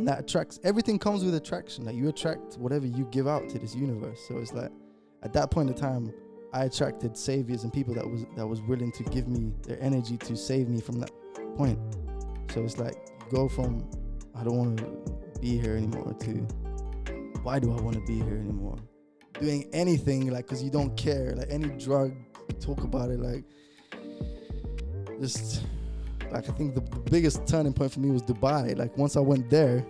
And that attracts, everything comes with attraction. Like you attract whatever you give out to this universe. So it's like, at that point in time, I attracted saviors and people that was willing to give me their energy to save me from that point. So it's like, go from, I don't want to be here anymore, to, why do I want to be here anymore? Doing anything, like, because you don't care. Like, any drug, talk about it, like, just, like, I think the biggest turning point for me was Dubai. Like, once I went there,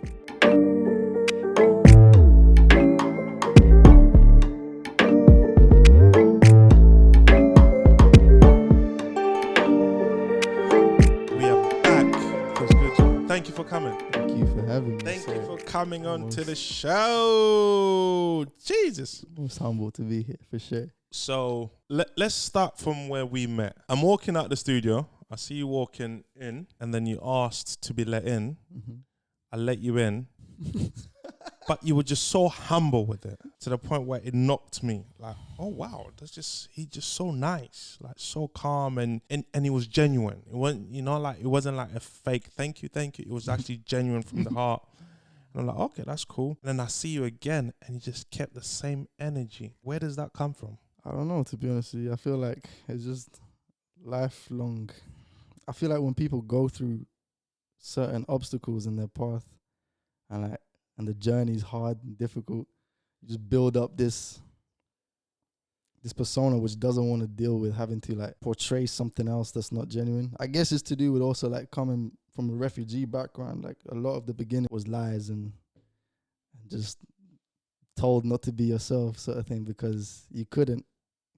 thank you for coming. Thank you for having me. Thank you for coming on to the show. Jesus. Most humble to be here, for sure. So let's start from where we met. I'm walking out the studio. I see you walking in, and then you asked to be let in. Mm-hmm. I let you in. But you were just so humble with it, to the point where it knocked me. Like, oh wow, he's just so nice, like so calm, and he was genuine. It wasn't, it wasn't like a fake thank you. It was actually genuine from the heart. And I'm like, okay, that's cool. And then I see you again, and you just kept the same energy. Where does that come from? I don't know, to be honest with you. I feel like it's just lifelong. I feel like when people go through certain obstacles in their path, and the journey is hard and difficult, you just build up this persona which doesn't want to deal with having to like portray something else that's not genuine. I guess it's to do with also like coming from a refugee background. Like a lot of the beginning was lies and just told not to be yourself sort of thing, because you couldn't,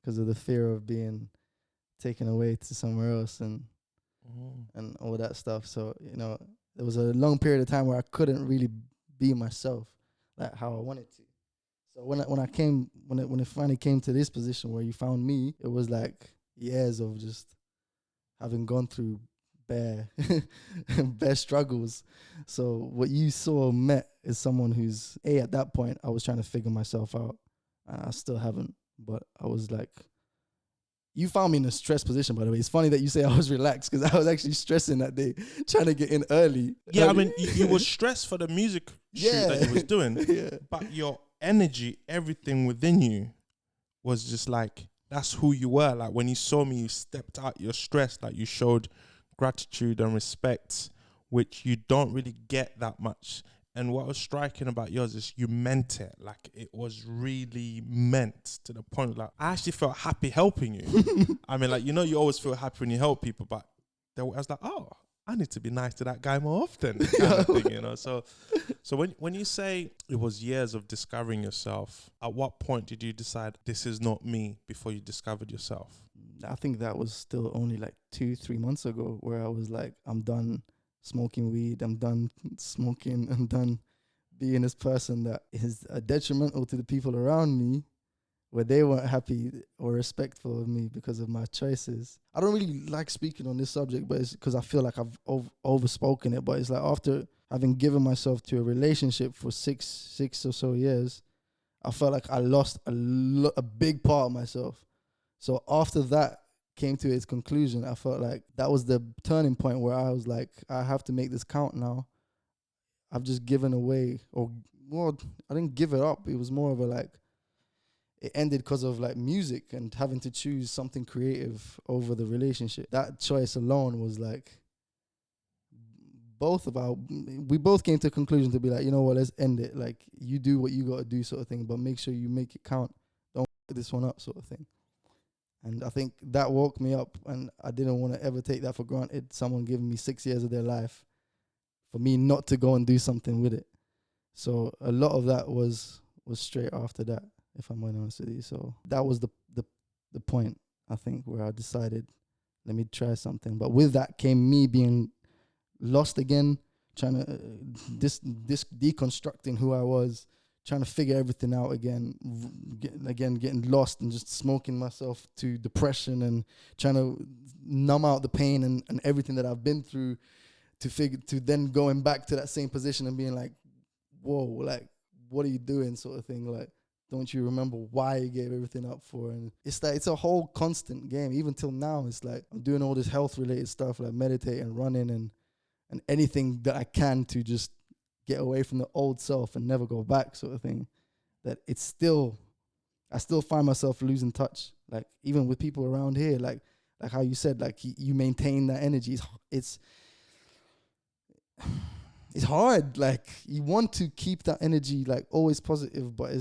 because of the fear of being taken away to somewhere else and all that stuff. So, there was a long period of time where I couldn't really be myself, like how I wanted to. So when it finally came to this position where you found me, it was like years of just having gone through bare struggles. So what you met is someone who's at that point I was trying to figure myself out, and I still haven't. But I was like, you found me in a stressed position, by the way. It's funny that you say I was relaxed, because I was actually stressing that day, trying to get in early. Yeah, I mean, you were stressed for the music shoot that you was doing, but your energy, everything within you was just like, that's who you were. Like when you saw me, you stepped out your stress, like you showed gratitude and respect, which you don't really get that much. And what was striking about yours is you meant it. Like it was really meant, to the point like I actually felt happy helping you. I mean, like, you always feel happy when you help people, but I was like, oh, I need to be nice to that guy more often, kind of thing, So when you say it was years of discovering yourself, at what point did you decide this is not me before you discovered yourself? I think that was still only like 2-3 months ago, where I was like, I'm done smoking weed, I'm done smoking, I'm done being this person that is detrimental to the people around me, where they weren't happy or respectful of me because of my choices. I don't really like speaking on this subject, but it's because I feel like I've overspoken it. But it's like, after having given myself to a relationship for six or so years, I felt like I lost a big part of myself. So after that came to its conclusion, I felt like that was the turning point where I was like, I have to make this count now. I've just given away, or well, I didn't give it up. It was more of a like, it ended because of like music and having to choose something creative over the relationship. That choice alone was like, we both came to a conclusion to be like, you know what, let's end it. Like, you do what you got to do sort of thing, but make sure you make it count. Don't f this one up sort of thing. And I think that woke me up, and I didn't want to ever take that for granted. Someone giving me 6 years of their life for me not to go and do something with it. So a lot of that was straight after that, if I'm being honest with you. So that was the point, I think, where I decided, let me try something. But with that came me being lost again, trying to deconstructing who I was, trying to figure everything out again, getting lost and just smoking myself to depression and trying to numb out the pain and everything that I've been through, to then going back to that same position and being like, whoa, like, what are you doing sort of thing? Like, don't you remember why you gave everything up for? And it's like, it's a whole constant game. Even till now, it's like I'm doing all this health related stuff, like meditating, running and anything that I can to just get away from the old self and never go back sort of thing, that it's still, I still find myself losing touch. Like even with people around here, like how you said, like you maintain that energy. It's hard. Like you want to keep that energy like always positive, but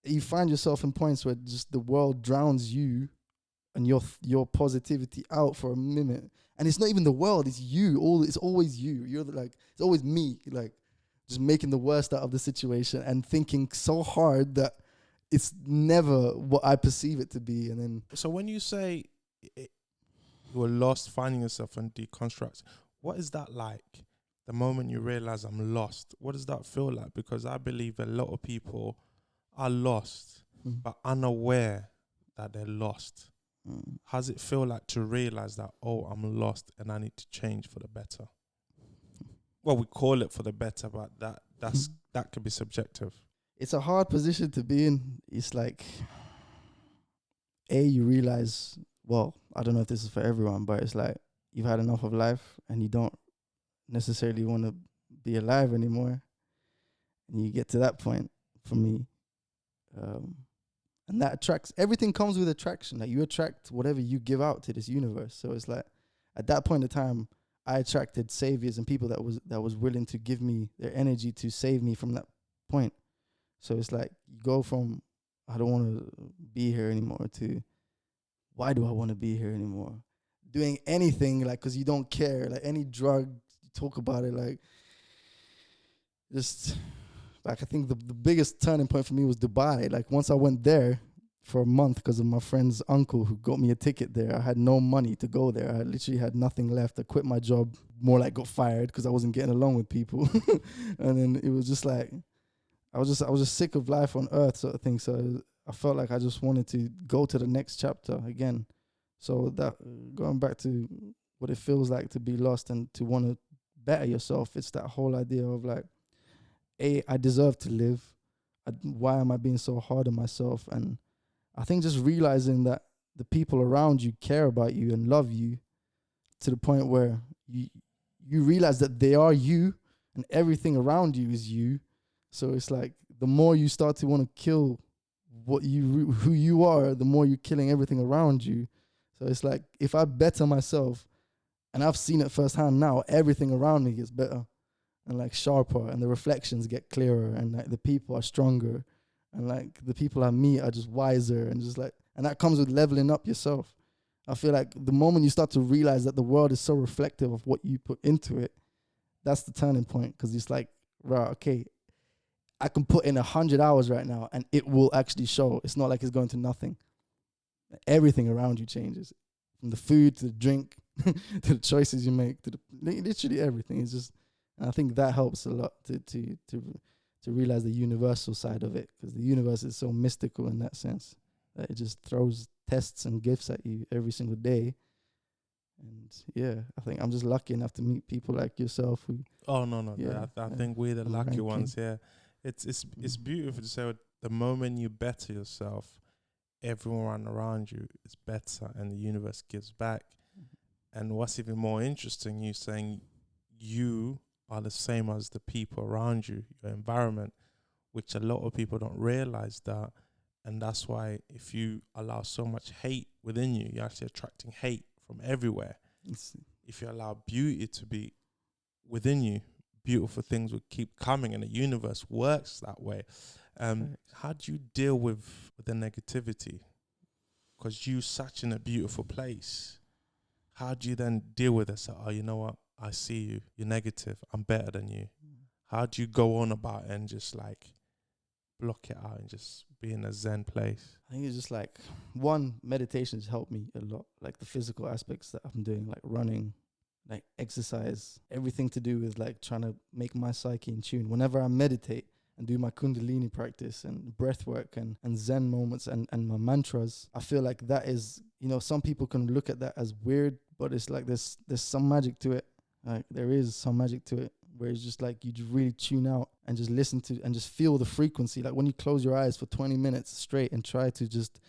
you find yourself in points where just the world drowns you and your positivity out for a minute. And it's not even the world, it's you. It's always you. It's always me, like just making the worst out of the situation and thinking so hard that it's never what I perceive it to be. And then so when you say you were lost, finding yourself and deconstruct, what is that like? The moment you realize I'm lost, what does that feel like? Because I believe a lot of people are lost, but unaware that they're lost. How does it feel like to realize that, oh, I'm lost and I need to change for the better? Well, we call it for the better, but that could be subjective. It's a hard position to be in. It's like, you realize, well, I don't know if this is for everyone, but it's like you've had enough of life and you don't necessarily want to be alive anymore. And you get to that point for me. And that attracts, everything comes with attraction. Like you attract whatever you give out to this universe. So it's like at that point in time, I attracted saviors and people that was willing to give me their energy to save me from that point. So it's like you go from I don't want to be here anymore to why do I want to be here anymore? Doing anything like because you don't care, like any drug, you talk about it, like just like I think the biggest turning point for me was Dubai. Like once I went there for a month because of my friend's uncle who got me a ticket there, I had no money to go there. I literally had nothing left. I quit my job, more like got fired because I wasn't getting along with people. And then it was just like I was just sick of life on earth sort of thing. So I felt like I just wanted to go to the next chapter again. So that going back to what it feels like to be lost and to want to better yourself, it's that whole idea of like, I deserve to live. Why am I being so hard on myself? And I think just realizing that the people around you care about you and love you to the point where you realize that they are you and everything around you is you. So it's like the more you start to want to kill who you are, the more you're killing everything around you. So it's like if I better myself, and I've seen it firsthand now, everything around me gets better and like sharper, and the reflections get clearer, and like the people are stronger, and like the people I meet are just wiser, and just like, and that comes with leveling up yourself. I feel like the moment you start to realize that the world is so reflective of what you put into it, that's the turning point. Because it's like, right, okay, I can put in 100 hours right now and it will actually show. It's not like it's going to nothing. Everything around you changes, from the food to the drink to the choices you make to literally everything. It's just, and I think that helps a lot to realize the universal side of it, because the universe is so mystical in that sense that it just throws tests and gifts at you every single day. And yeah, I think I'm just lucky enough to meet people like yourself who. Oh no, yeah, I think we're the lucky ones here. It's beautiful to say the moment you better yourself, everyone around you is better and the universe gives back. And what's even more interesting, you saying you are the same as the people around you, your environment, which a lot of people don't realize that. And that's why if you allow so much hate within you, you're actually attracting hate from everywhere. If you allow beauty to be within you, beautiful things will keep coming, and the universe works that way. How do you deal with the negativity? Because you're such in a beautiful place. How do you then deal with it? So, oh, you know what? I see you. You're negative. I'm better than you. How do you go on about it and just like block it out and just be in a zen place? I think it's just like, one, meditation has helped me a lot. Like the physical aspects that I'm doing, like running, like exercise, everything to do with like trying to make my psyche in tune. Whenever I meditate and do my kundalini practice and breath work and zen moments and my mantras, I feel like that is, some people can look at that as weird, but it's like there's some magic to it. Like there is some magic to it, where it's just like you just really tune out and just listen to and just feel the frequency. Like when you close your eyes for 20 minutes straight and try to just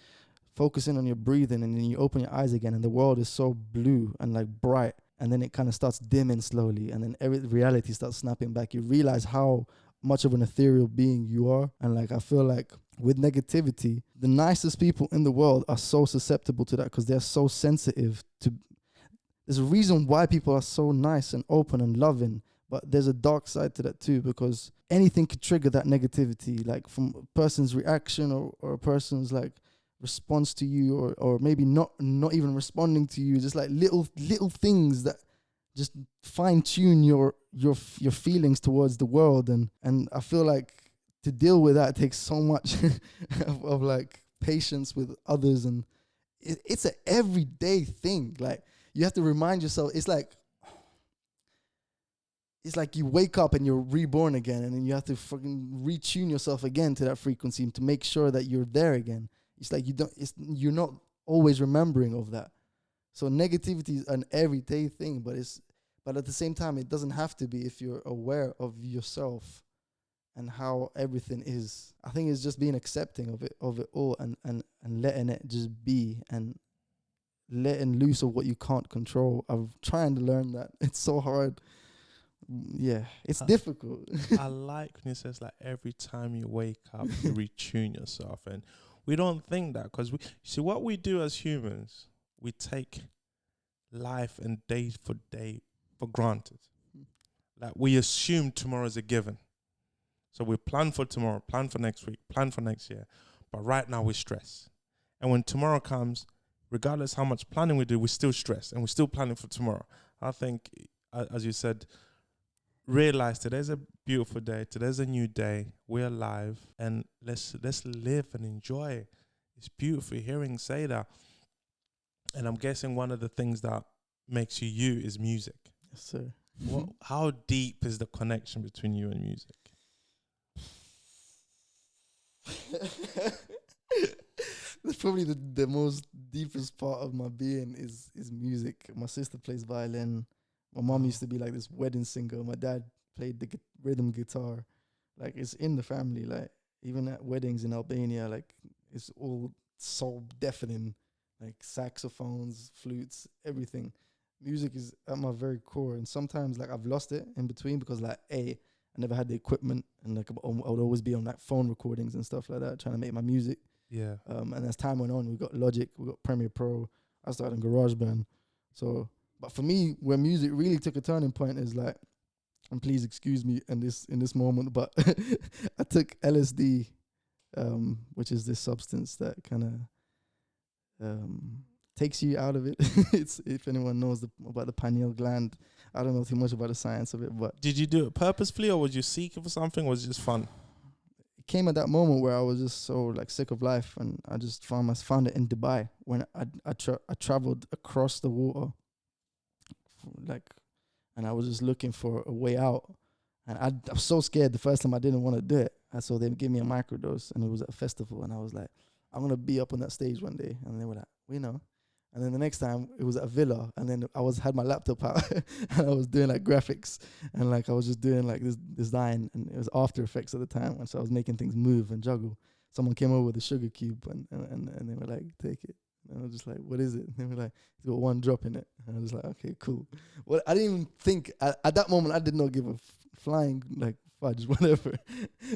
focus in on your breathing, and then you open your eyes again and the world is so blue and like bright, and then it kind of starts dimming slowly, and then reality starts snapping back. You realize how much of an ethereal being you are. And like, I feel like with negativity, the nicest people in the world are so susceptible to that because they're so sensitive to. There's a reason why people are so nice and open and loving, but there's a dark side to that too, because anything could trigger that negativity, like from a person's reaction or a person's like response to you, or maybe not even responding to you, just like little things that just fine tune your feelings towards the world. And I feel like to deal with that takes so much of like patience with others, and it's an everyday thing. Like, you have to remind yourself, it's like you wake up and you're reborn again, and then you have to fucking retune yourself again to that frequency to make sure that you're there again. It's like you're not always remembering of that. So negativity is an everyday thing, but at the same time, it doesn't have to be if you're aware of yourself and how everything is. I think it's just being accepting of it all, and letting it just be, and letting loose of what you can't control. I'm trying to learn that. It's so hard. Yeah, it's difficult. I like when it says like every time you wake up, you retune yourself, and we don't think that, because we see what we do as humans. We take life and day for day for granted. Like, we assume tomorrow is a given, so we plan for tomorrow, plan for next week, plan for next year. But right now we stress, and when tomorrow comes, regardless how much planning we do, we're still stressed and we're still planning for tomorrow. I think, as you said, realize today's a beautiful day. Today's a new day. We're alive, and let's live and enjoy. It's beautiful hearing say that. And I'm guessing one of the things that makes you is music. Yes, sir. How deep is the connection between you and music? That's probably the most deepest part of my being is music. My sister plays violin. My mom used to be like this wedding singer. My dad played the rhythm guitar. Like, it's in the family. Like, even at weddings in Albania, like, it's all so deafening. Like, saxophones, flutes, everything. Music is at my very core. And sometimes, like, I've lost it in between because, like, I never had the equipment, and like I would always be on like phone recordings and stuff like that, trying to make my music. Yeah. And as time went on, we got Logic, we got Premiere Pro. I started in GarageBand. So, but for me, where music really took a turning point is like, and please excuse me in this moment, but I took LSD, which is this substance that kind of takes you out of it. It's, if anyone knows about the pineal gland, I don't know too much about the science of it, but did you do it purposefully, or was you seeking for something, or was it just fun? it came at that moment where I was just so like sick of life, and I just found it in Dubai when I traveled across the water, like, and I was just looking for a way out, and I was so scared the first time I didn't want to do it. And so they gave me a microdose, and it was at a festival, and I was like, I'm gonna be up on that stage one day, and they were like, we know. And then the next time it was at a villa, and then I had my laptop out and I was doing like graphics, and like I was just doing like this design, and it was After Effects at the time, and so I was making things move and juggle. Someone came over with a sugar cube, and they were like, take it. And I was just like, what is it? And they were like, it's got one drop in it. And I was like, okay, cool. Well, I didn't even think at that moment. I did not give a flying like fudge, whatever.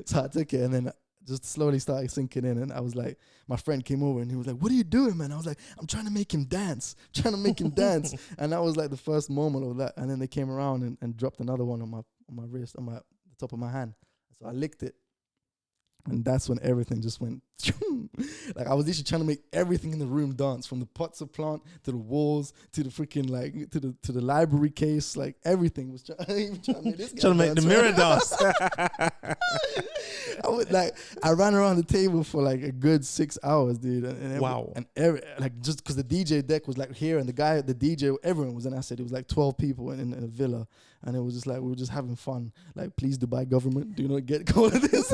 So I took it, and then just slowly started sinking in. And I was like, my friend came over and he was like, what are you doing, man? I was like, I'm trying to make him dance. And that was like the first moment of that. And then they came around and dropped another one on my wrist, on the top of my hand. So I licked it. And that's when everything just went, like I was literally trying to make everything in the room dance, from the pots of plant to the walls to the freaking like to the library case, like everything was trying to make this guy trying to make the mirror dance. I ran around the table for like a good 6 hours, dude. Wow. Like just because the DJ deck was like here, and the DJ, everyone was in. I said it was like 12 people in a villa, and it was just like we were just having fun. Like, please, Dubai government, do not get caught in this.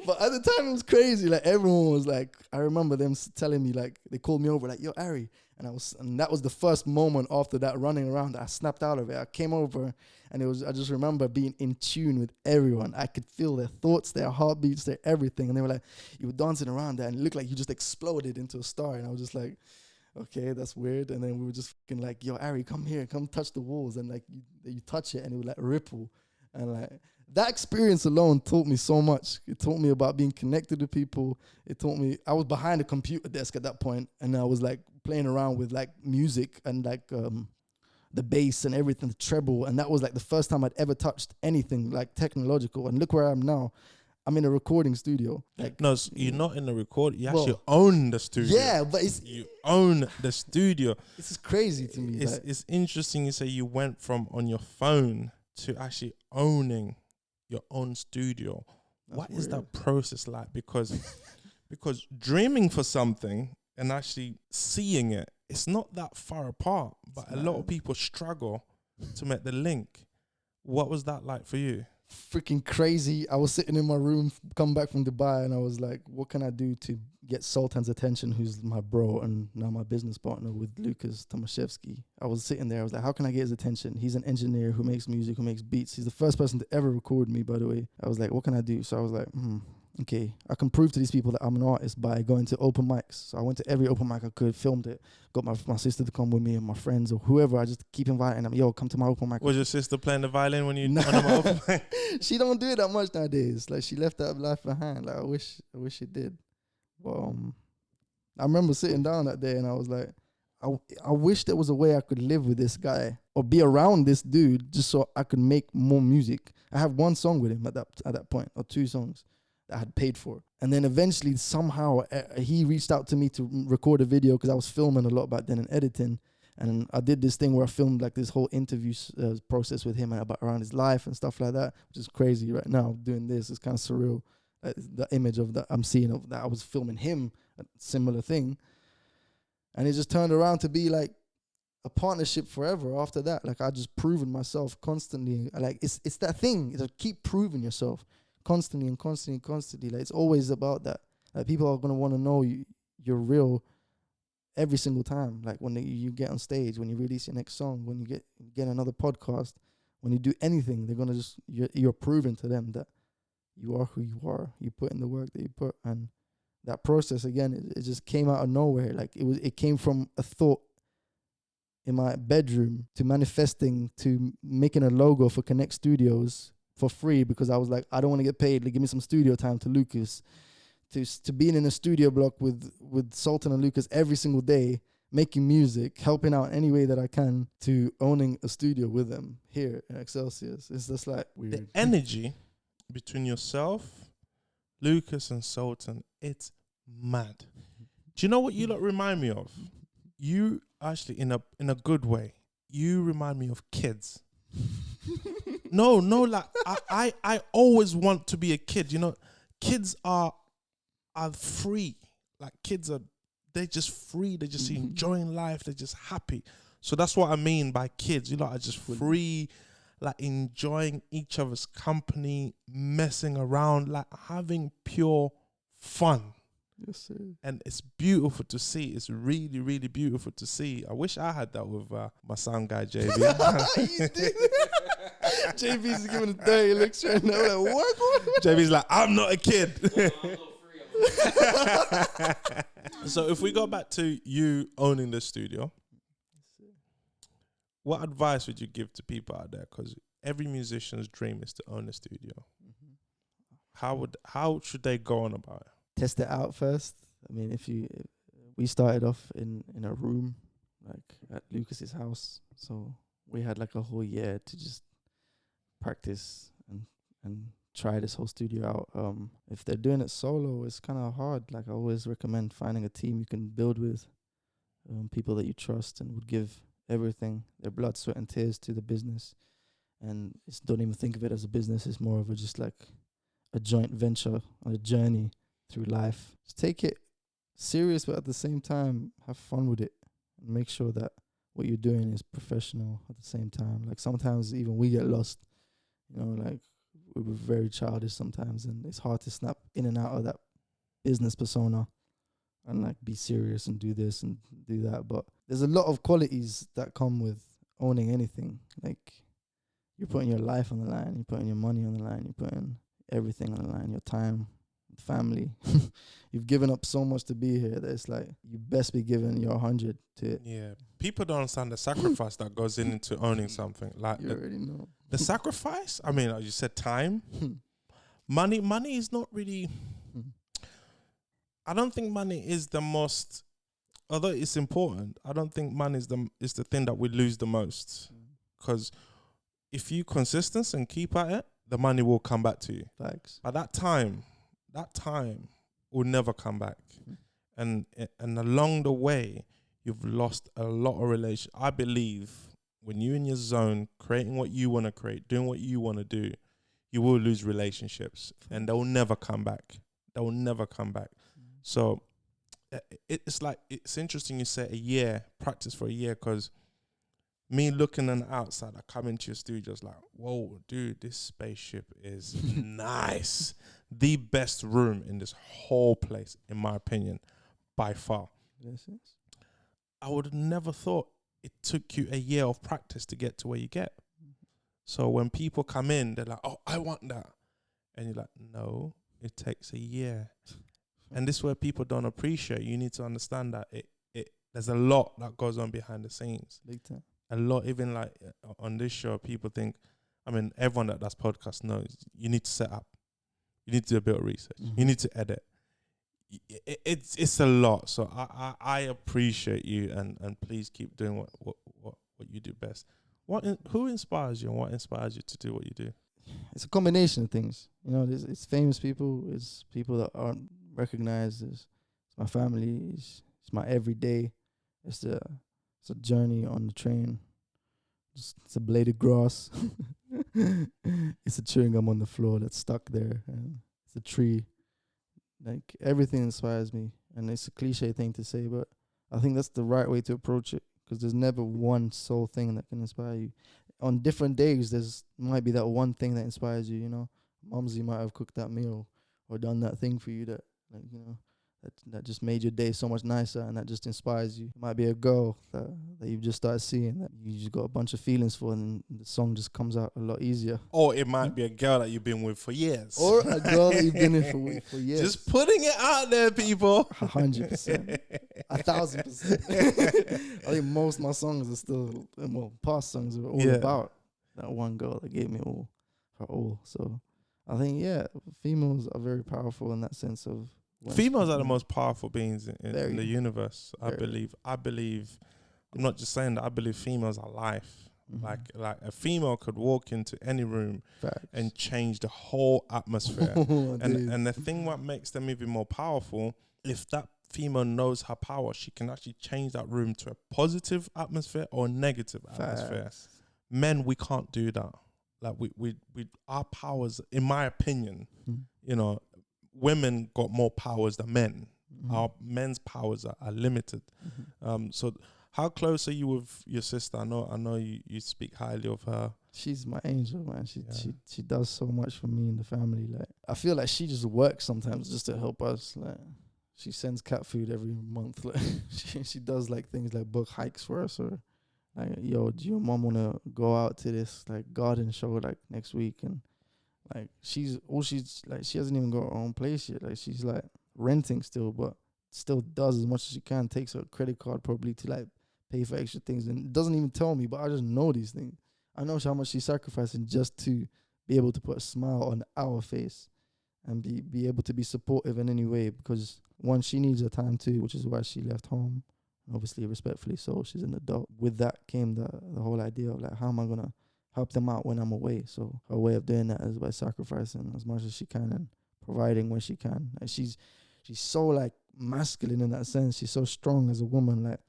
But at the time it was crazy. Like everyone was like, I remember them telling me, like they called me over like, yo, Ari, and that was the first moment after that running around that I snapped out of it. I came over, and I just remember being in tune with everyone. I could feel their thoughts, their heartbeats, their everything, and they were like, you were dancing around there, and it looked like you just exploded into a star. And I was just like, okay, that's weird. And then we were just fucking like, yo, Ari, come here, come touch the walls. And like you touch it and it would like ripple. And like that experience alone taught me so much. It taught me about being connected to people. It taught me, I was behind a computer desk at that point, and I was like playing around with like music and like the bass and everything, the treble. And that was like the first time I'd ever touched anything like technological. And look where I am now. I'm in a recording studio. Like, no, you're not in the record. You actually own the studio. Yeah, but you own the studio. This is crazy to me. It's interesting you say you went from on your phone to actually owning your own studio. What is that process like? Because dreaming for something and actually seeing it, it's not that far apart. But a lot of people struggle to make the link. What was that like for you? Freaking crazy. I was sitting in my room, come back from Dubai, and I was like, what can I do to get Sultan's attention, who's my bro and now my business partner with Lucas Tomaszewski. I was sitting there, I was like, how can I get his attention? He's an engineer who makes music, who makes beats. He's the first person to ever record me, by the way. I was like, what can I do? So I was like, okay, I can prove to these people that I'm an artist by going to open mics. So I went to every open mic I could, filmed it, got my sister to come with me and my friends or whoever. I just keep inviting them, yo, come to my open mic. Was your sister playing the violin when you on the open mic? She don't do it that much nowadays. Like, she left that life behind. Like, I wish she did. But I remember sitting down that day and I was like, I wish there was a way I could live with this guy or be around this dude just so I could make more music. I have one song with him at that point, or 2 songs that I had paid for. And then eventually somehow he reached out to me to record a video because I was filming a lot back then and editing. And I did this thing where I filmed like this whole interview process with him about around his life and stuff like that, which is crazy right now. Doing this is kind of surreal. The image of that I'm seeing of that I was filming him, a similar thing. And it just turned around to be like a partnership forever after that. Like, I just proven myself constantly. Like, it's that thing. It's like, keep proving yourself constantly and constantly and constantly. Like, it's always about that. Like, people are going to want to know you're real every single time. Like, when you get on stage, when you release your next song, when you get another podcast, when you do anything, they're going to just, you're proving to them that you are who you are. You put in the work that you put. And that process, again, it just came out of nowhere. Like, it came from a thought in my bedroom to manifesting to making a logo for Connect Studios for free because I was like, I don't want to get paid. Like, give me some studio time, to Lucas, to being in a studio block with Sultan and Lucas every single day, making music, helping out any way that I can, to owning a studio with them here in Excelsior. It's just like weird. The energy between yourself, Lucas and Sultan, it's mad. Do you know what you lot remind me of? You actually, in a good way, you remind me of kids. No, like I always want to be a kid. You know, kids are free. Like, they're just free. They're just enjoying life. They're just happy. So that's what I mean by kids. You lot are just free, like enjoying each other's company, messing around, like having pure fun. Yes, sir. And it's beautiful to see. It's really, really beautiful to see. I wish I had that with my sound guy, JB. You did. JB's giving a dirty looks right now. Like, what? JB's like, I'm not a kid. So if we go back to you owning the studio, what advice would you give to people out there? Because every musician's dream is to own a studio. How should they go on about it? Test it out first. I mean, we started off in a room, like at Lucas's house. So we had like a whole year to just practice and try this whole studio out. If they're doing it solo, it's kind of hard. Like, I always recommend finding a team you can build with, people that you trust and would give everything, their blood, sweat, and tears to the business. And don't even think of it as a business. It's more of just like a joint venture on a journey through life. Just take it serious, but at the same time, have fun with it. And make sure that what you're doing is professional at the same time. Like, sometimes even we get lost. You know, like, we were very childish sometimes, and it's hard to snap in and out of that business persona and like be serious and do this and do that. But there's a lot of qualities that come with owning anything. Like, you're putting your life on the line, you're putting your money on the line, you're putting everything on the line, your time, family. You've given up so much to be here that it's like you best be giving your 100 to it. Yeah, people don't understand the sacrifice that goes into owning something. Like You already know. the sacrifice. I mean, like you said, time, money. Money is not really. I don't think money is the most. Although it's important, I don't think money is the thing that we lose the most. Because if you consistent and keep at it, the money will come back to you. Facts. But that time will never come back. And along the way, you've lost a lot of relations. I believe when you're in your zone, creating what you want to create, doing what you want to do, you will lose relationships, and they'll never come back. They'll never come back. So it's interesting you say a year, practice for a year, because me looking on the outside, I come into your studio, it's like, whoa, dude, this spaceship is nice. The best room in this whole place, in my opinion, by far. Yes. I would have never thought it took you a year of practice to get to where you get. So when people come in, they're like, oh, I want that. And you're like, no, it takes a year. And this is where people don't appreciate. You need to understand that there's a lot that goes on behind the scenes. Big time. A lot, even like on this show, people think, I mean, everyone that does podcasts knows you need to set up. You need to do a bit of research. You need to edit. It's a lot. So I appreciate you, and please keep doing what you do best. Who inspires you, and what inspires you to do what you do? It's a combination of things. You know, it's famous people, it's people that aren't recognized. It's my family, it's my everyday. It's a journey on the train. It's a blade of grass. It's a chewing gum on the floor that's stuck there. And it's a tree. Like, everything inspires me. And it's a cliche thing to say, but I think that's the right way to approach it, because there's never one sole thing that can inspire you. On different days, there's might be that one thing that inspires you, you know. Mumsy might have cooked that meal or done that thing for you that, like, you know, that just made your day so much nicer, and that just inspires you. It might be a girl that you've just started seeing that you just got a bunch of feelings for, and the song just comes out a lot easier. Or it might be a girl that you've been with for years. Or a girl that you've been with for years. Just putting it out there, people. 100%. 1,000%. I think most of my songs are still, past songs are all about that one girl that gave me her all. So I think, females are very powerful in that sense of, females are the most powerful beings in the universe. I believe. I'm not just saying that. I believe females are life. Like a female could walk into any room and change the whole atmosphere. And the thing what makes them even more powerful, if that female knows her power, she can actually change that room to a positive atmosphere or negative atmosphere. Men, we can't do that. Like we our powers, in my opinion, you know, women got more powers than men. Our men's powers are limited. So how close are you with your sister? I know you speak highly of her. She's my angel, man. She does so much for me and the family. Like, I feel like she just works sometimes just to help us. Like, she sends cat food every month. Like, she does like things like book hikes for us, or like, yo, do your mom wanna go out to this like garden show like next week? And like, she hasn't even got her own place yet. Like, she's like renting still, but still does as much as she can. Takes her credit card probably to like pay for extra things, and doesn't even tell me, but I just know these things. I know how much she's sacrificing just to be able to put a smile on our face and be able to be supportive in any way, because one, she needs her time too, which is why she left home, obviously respectfully so. She's an adult. With that came the whole idea of like, how am I gonna help them out when I'm away? So her way of doing that is by sacrificing as much as she can and providing when she can. And she's so like masculine in that sense. She's so strong as a woman. Like,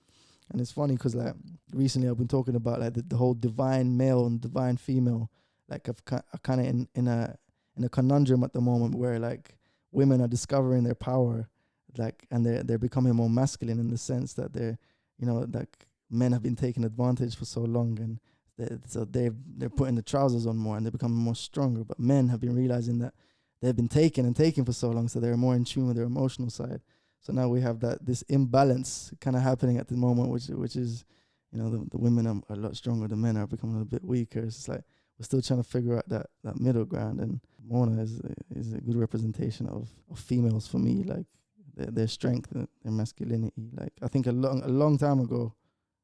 and it's funny because like recently I've been talking about like the whole divine male and divine female. Like, I'm kind of in a conundrum at the moment where like women are discovering their power, like, and they're becoming more masculine in the sense that they're, you know, like men have been taking advantage for so long, and they're putting the trousers on more and they're becoming more stronger. But men have been realizing that they've been taking for so long, so they're more in tune with their emotional side. So now we have this imbalance kind of happening at the moment, which is, you know, the women are a lot stronger, the men are becoming a bit weaker. It's like we're still trying to figure out that middle ground, and Mona is is a good representation of females for me, like their strength and their masculinity. Like I think a long time ago,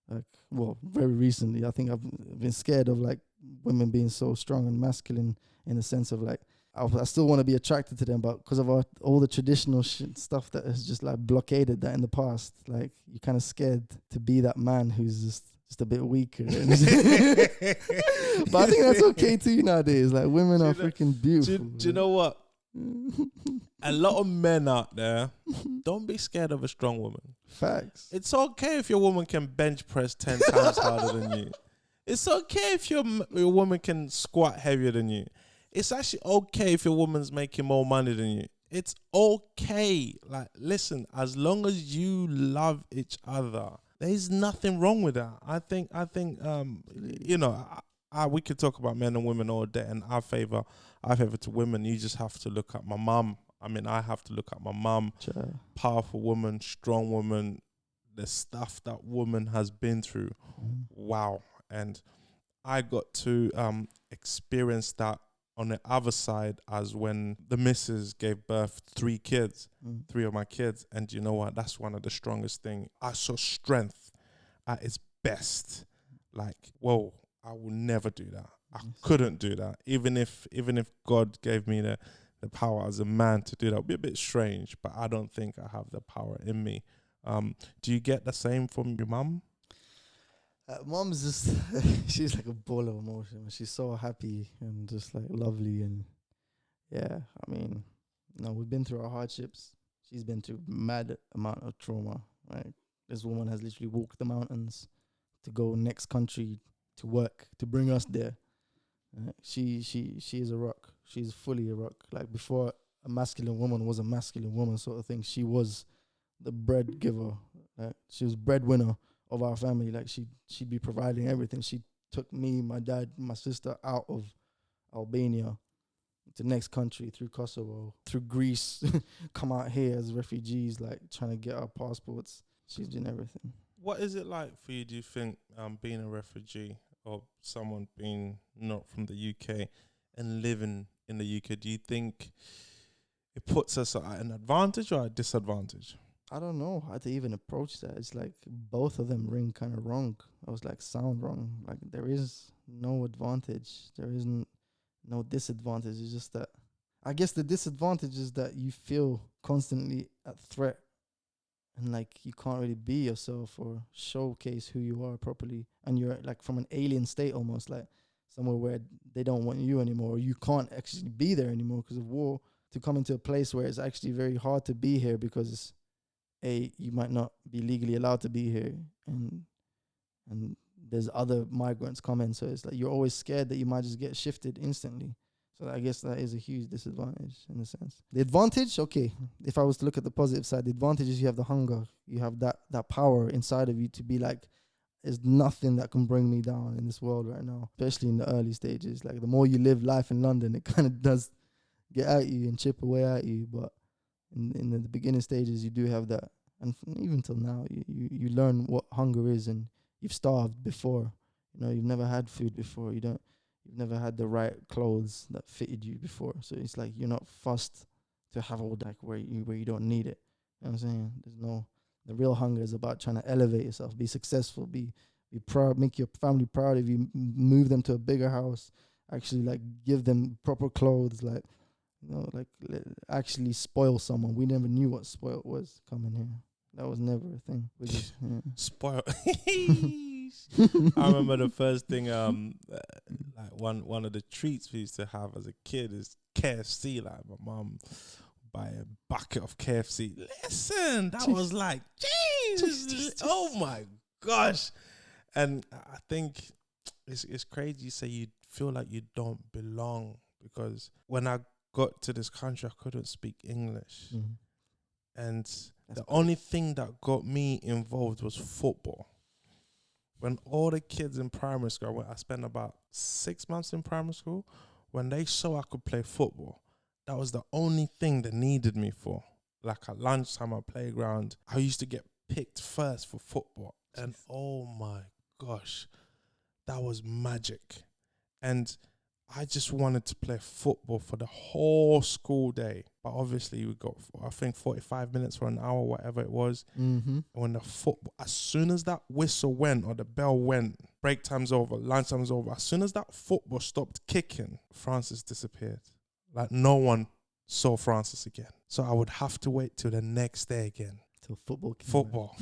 like very recently, I think I've been scared of like women being so strong and masculine in the sense of like I still want to be attracted to them, but because of all the traditional stuff that has just like blockaded that in the past, like you're kind of scared to be that man who's just a bit weaker. But I think that's okay too nowadays. Like women are freaking beautiful. Do you know what? A lot of men out there, don't be scared of a strong woman. Facts. It's okay if your woman can bench press 10 times harder than you. It's okay if your woman can squat heavier than you. It's actually okay if your woman's making more money than you. It's okay. Like, listen, as long as you love each other, there's nothing wrong with that. I think, you know, we could talk about men and women all day, and I favor to women. You just have to look at my mum. I mean, I have to look at my mum. Sure. Powerful woman, strong woman, the stuff that woman has been through. Wow. And I got to experience that on the other side, as when the missus gave birth to 3 kids, 3 of my kids. And you know what? That's one of the strongest things. I saw strength at its best. Like, whoa, I will never do that. I couldn't do that. Even if God gave me the power as a man to do that, it would be a bit strange, but I don't think I have the power in me. Do you get the same from your mum? Mom's just, she's like a ball of emotion. She's so happy and just like lovely. And yeah, I mean, we've been through our hardships. She's been through mad amount of trauma. Right? This woman has literally walked the mountains to go next country to work, to bring us there. Right? She is a rock. She's fully a rock. Like before a masculine woman was a masculine woman sort of thing, she was the bread giver. Right? She was breadwinner of our family. Like she'd be providing everything. She took me, my dad, my sister out of Albania to next country, through Kosovo, through Greece, come out here as refugees, like trying to get our passports. She's doing everything. What is it like for you, do you think, being a refugee or someone being not from the UK and living in the UK? Do you think it puts us at an advantage or a disadvantage? I don't know how to even approach that. It's like both of them ring kind of wrong. I was like, sound wrong. Like there is no advantage. There isn't no disadvantage. It's just that I guess the disadvantage is that you feel constantly at threat and like you can't really be yourself or showcase who you are properly. And you're like from an alien state almost, like somewhere where they don't want you anymore. Or you can't actually be there anymore because of war. To come into a place where it's actually very hard to be here because you might not be legally allowed to be here, and there's other migrants coming, so it's like you're always scared that you might just get shifted instantly. So I guess that is a huge disadvantage in a sense. The advantage, okay, if I was to look at the positive side, the advantage is you have the hunger, you have that power inside of you to be like, there's nothing that can bring me down in this world right now, especially in the early stages. Like the more you live life in London, it kind of does get at you and chip away at you, but in the beginning stages, you do have that. And even till now, you learn what hunger is, and you've starved before. You've never had food before. You've never had the right clothes that fitted you before. So it's like you're not fussed to have all that where you don't need it. You know what I'm saying? The real hunger is about trying to elevate yourself, be successful, be proud, make your family proud of you, move them to a bigger house, actually like give them proper clothes, like, actually spoil someone. We never knew what spoiled was coming here. That was never a thing. We just Spoil. I remember the first thing, like one of the treats we used to have as a kid is KFC. Like my mom buy a bucket of KFC. Listen, that was like, Jesus, oh my gosh. And I think it's crazy you say you feel like you don't belong, because when I got to this country, I couldn't speak English. And the only thing that got me involved was football. When all the kids in primary school, I spent about 6 months in primary school, when they saw I could play football, that was the only thing they needed me for. Like at lunchtime at playground, I used to get picked first for football. And oh my gosh, that was magic. And I just wanted to play football for the whole school day. But obviously we got, I think 45 minutes or an hour, whatever it was. Mm-hmm. And when the football, as soon as that whistle went or the bell went, break time's over, lunch time's over, as soon as that football stopped kicking, Francis disappeared. Like no one saw Francis again. So I would have to wait till the next day again. Till football. Football.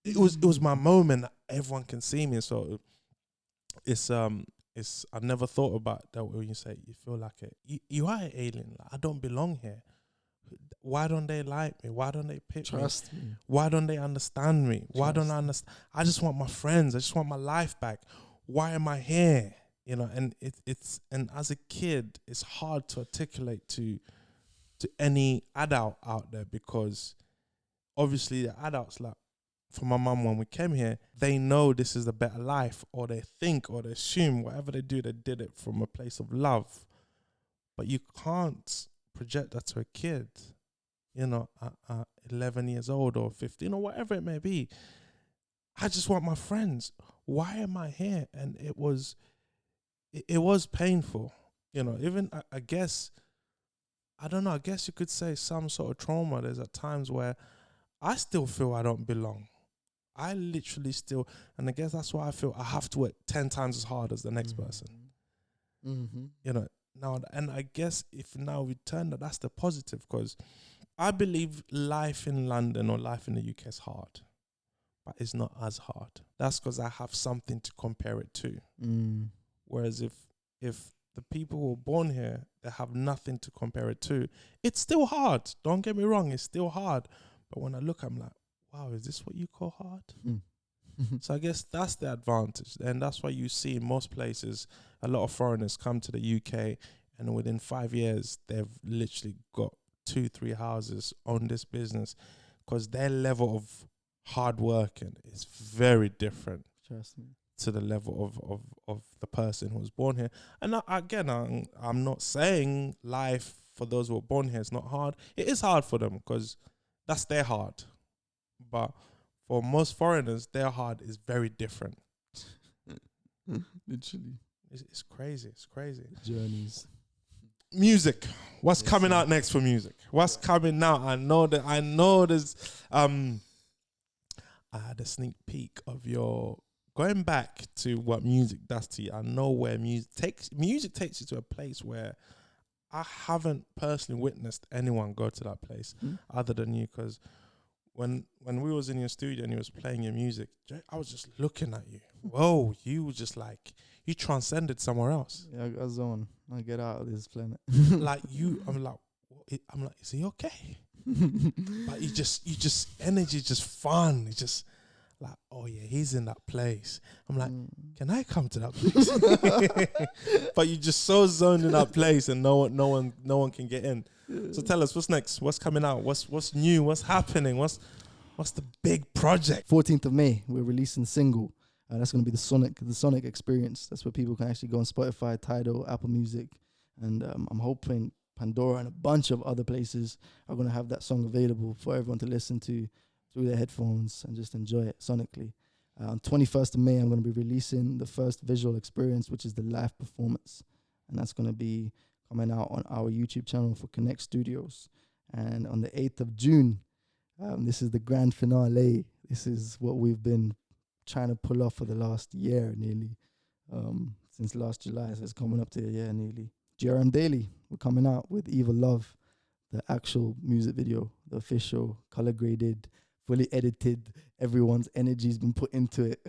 It was my moment that everyone can see me. So it's I never thought about that when you say you feel like you are an alien. Like, I don't belong here. Why don't they like me? Why don't they pick Trust me? me. Why don't they understand me? Why don't I understand? I just want my friends. I just want my life back. Why am I here? You know, and it's and as a kid, it's hard to articulate to any adult out there, because obviously the adults, like for my mum when we came here, they know this is a better life, or they think or they assume whatever they do, they did it from a place of love. But you can't project that to a kid, you know, at 11 years old or 15 or whatever it may be. I just want my friends. Why am I here? And it was painful, you know. Even I guess, I don't know, I guess you could say some sort of trauma. There's at times where I still feel I don't belong. I literally still, and I guess that's why I feel I have to work 10 times as hard as the next person. Mm-hmm. You know, now, and I guess if now we turn that's the positive, because I believe life in London or life in the UK is hard, but it's not as hard. That's because I have something to compare it to. Mm. Whereas if the people who are born here, they have nothing to compare it to, it's still hard. Don't get me wrong, it's still hard. But when I look, I'm like, wow, is this what you call hard? Mm. So I guess that's the advantage. And that's why you see in most places, a lot of foreigners come to the UK and within 5 years, they've literally got 2-3 houses on this business, because their level of hard working is very different. Trust me. To the level of the person who was born here. And I'm not saying life for those who are born here is not hard. It is hard for them, because that's their hard. But for most foreigners, their hard is very different. Literally. It's crazy. It's crazy. Journeys. Music. What's Yes, coming sir. out next for music? What's coming out? I know there's I had a sneak peek of your going back to what music does to you. I know where music takes you to a place where I haven't personally witnessed anyone go to that place other than you, because when we was in your studio and you was playing your music, I was just looking at you. Whoa, you were just like, you transcended somewhere else. Yeah, I zone. I get out of this planet. Like I'm like, is he okay? But you just energy, just fun. It's just like, oh yeah, he's in that place. I'm like, can I come to that place? But you're just so zoned in that place, and no one can get in. So tell us, what's next? What's coming out? What's new? What's happening? What's the big project? 14th of May, we're releasing a single. That's going to be the Sonic Experience. That's where people can actually go on Spotify, Tidal, Apple Music. And I'm hoping Pandora and a bunch of other places are going to have that song available for everyone to listen to through their headphones and just enjoy it sonically. On 21st of May, I'm going to be releasing the first visual experience, which is the live performance. And that's going to be coming out on our YouTube channel for Connect Studios. And on the 8th of June, this is the grand finale. This is what we've been trying to pull off for the last year nearly, since last July. So it's coming up to a year nearly. GRM Daily, we're coming out with Evil Love, the actual music video, the official, color graded, fully edited. Everyone's energy's been put into it.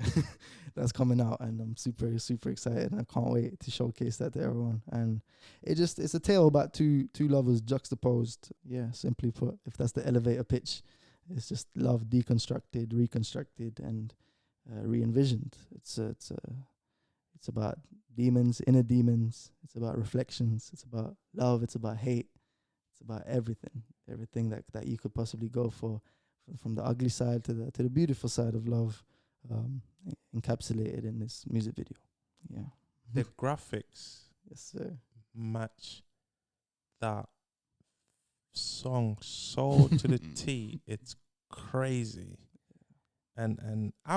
That's coming out, and I'm super, super excited, and I can't wait to showcase that to everyone. And it's a tale about two lovers juxtaposed. Yeah, simply put, if that's the elevator pitch, it's just love deconstructed, reconstructed, and re-envisioned. It's about demons, inner demons. It's about reflections. It's about love. It's about hate. It's about everything that you could possibly go for, from the ugly side to the beautiful side of love, encapsulated in this music video. Yeah. The graphics, Yes, sir. match that song so to the T. It's crazy. And I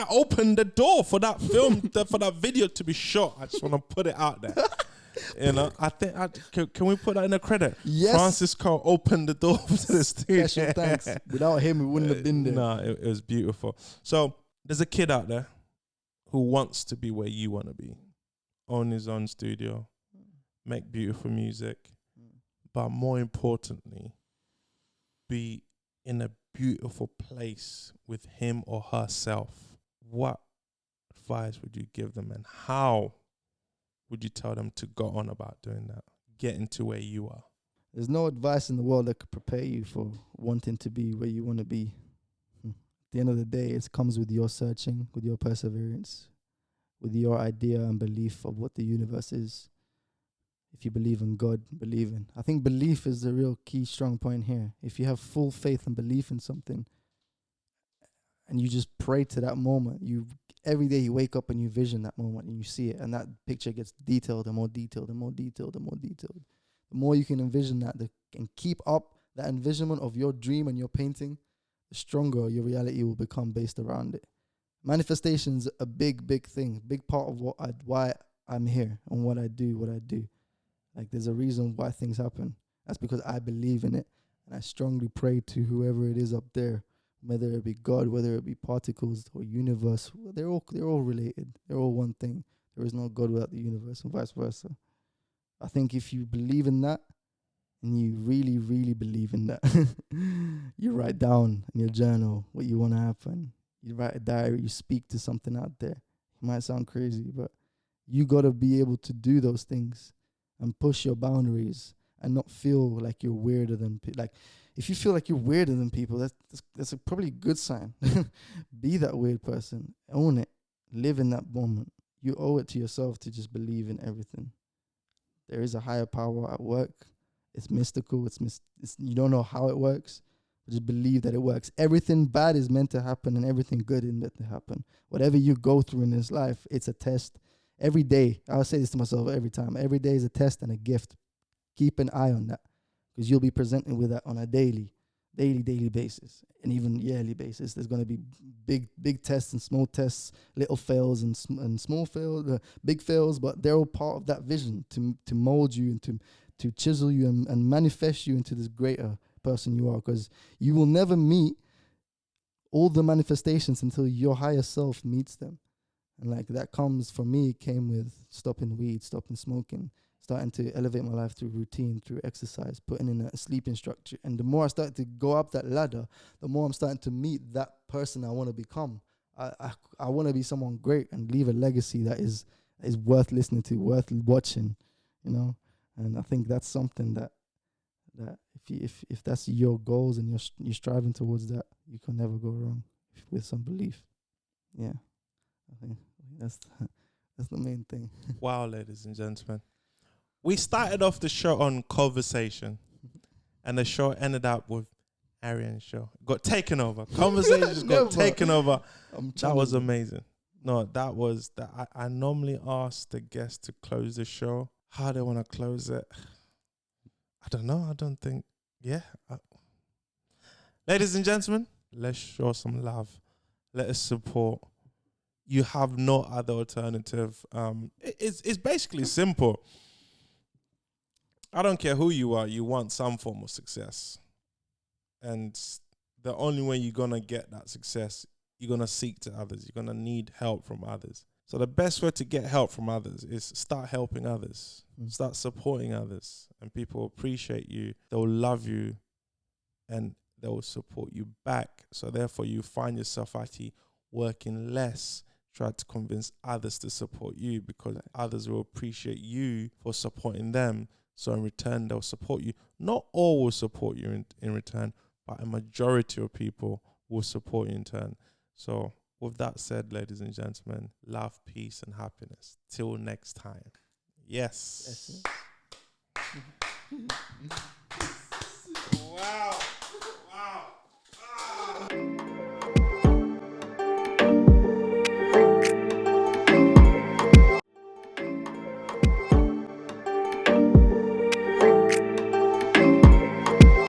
opened the door for that film, for that video to be shot. I just want to put it out there. You know, I think can we put that in a credit? Yes. Francisco opened the door to the studio. Special thanks. Without him, we wouldn't have been there. No, it was beautiful. So there's a kid out there who wants to be where you want to be, own his own studio, make beautiful music, but more importantly, be in a beautiful place with him or herself. What advice would you give them, and how would you tell them to go on about doing that, getting to where you are? There's no advice in the world that could prepare you for wanting to be where you want to be. At the end of the day, it comes with your searching, with your perseverance, with your idea and belief of what the universe is. If you believe in God, believe in. I think belief is the real key strong point here. If you have full faith and belief in something, and you just pray to that moment, every day you wake up and you vision that moment and you see it, and that picture gets detailed and more detailed and more detailed and more detailed. The more you can envision that and keep up that envisionment of your dream and your painting, the stronger your reality will become based around it. Manifestation's a big, big thing, big part of why I'm here and what I do. Like, there's a reason why things happen. That's because I believe in it, and I strongly pray to whoever it is up there, whether it be God, whether it be particles or universe. They're all related. They're all one thing. There is no God without the universe, and vice versa. I think if you believe in that, and you really, really believe in that, you write down in your journal what you want to happen. You write a diary. You speak to something out there. It might sound crazy, but you got to be able to do those things and push your boundaries and not feel like you're weirder than people. Like, if you feel like you're weirder than people, that's probably a good sign. Be that weird person. Own it. Live in that moment. You owe it to yourself to just believe in everything. There is a higher power at work. It's mystical. It's you don't know how it works. But just believe that it works. Everything bad is meant to happen, and everything good is meant to happen. Whatever you go through in this life, it's a test. Every day, I'll say this to myself every time. Every day is a test and a gift. Keep an eye on that, because you'll be presented with that on a daily basis, and even yearly basis. There's going to be big tests and small tests, little fails and small fails, big fails, but they're all part of that vision to mold you and to chisel you and manifest you into this greater person you are, because you will never meet all the manifestations until your higher self meets them. And like that comes, for me, came with stopping weed, stopping smoking, starting to elevate my life through routine, through exercise, putting in a sleeping structure. And the more I start to go up that ladder, the more I'm starting to meet that person I want to become. I want to be someone great and leave a legacy that is worth listening to, worth watching, you know. And I think that's something that if that's your goals and you're striving towards that, you can never go wrong with some belief. Yeah, I think that's the main thing. Wow, ladies and gentlemen. We started off the show on Koh-versation, and the show ended up with Arian's show. Got taken over. Conversations got taken over. That was amazing. No, that was that. I normally ask the guests to close the show. How they want to close it, I don't know. I don't think. Yeah. Ladies and gentlemen, let's show some love. Let us support. You have no other alternative. It's basically simple. I don't care who you are. You want some form of success. And the only way you're going to get that success, you're going to seek to others. You're going to need help from others. So the best way to get help from others is start helping others. Start supporting others. And people appreciate you. They'll love you. And they'll support you back. So therefore, you find yourself actually working less, try to convince others to support you, because others will appreciate you for supporting them. So in return, they'll support you. Not all will support you in return, but a majority of people will support you in turn. So with that said, ladies and gentlemen, love, peace, and happiness. Till next time. Yes.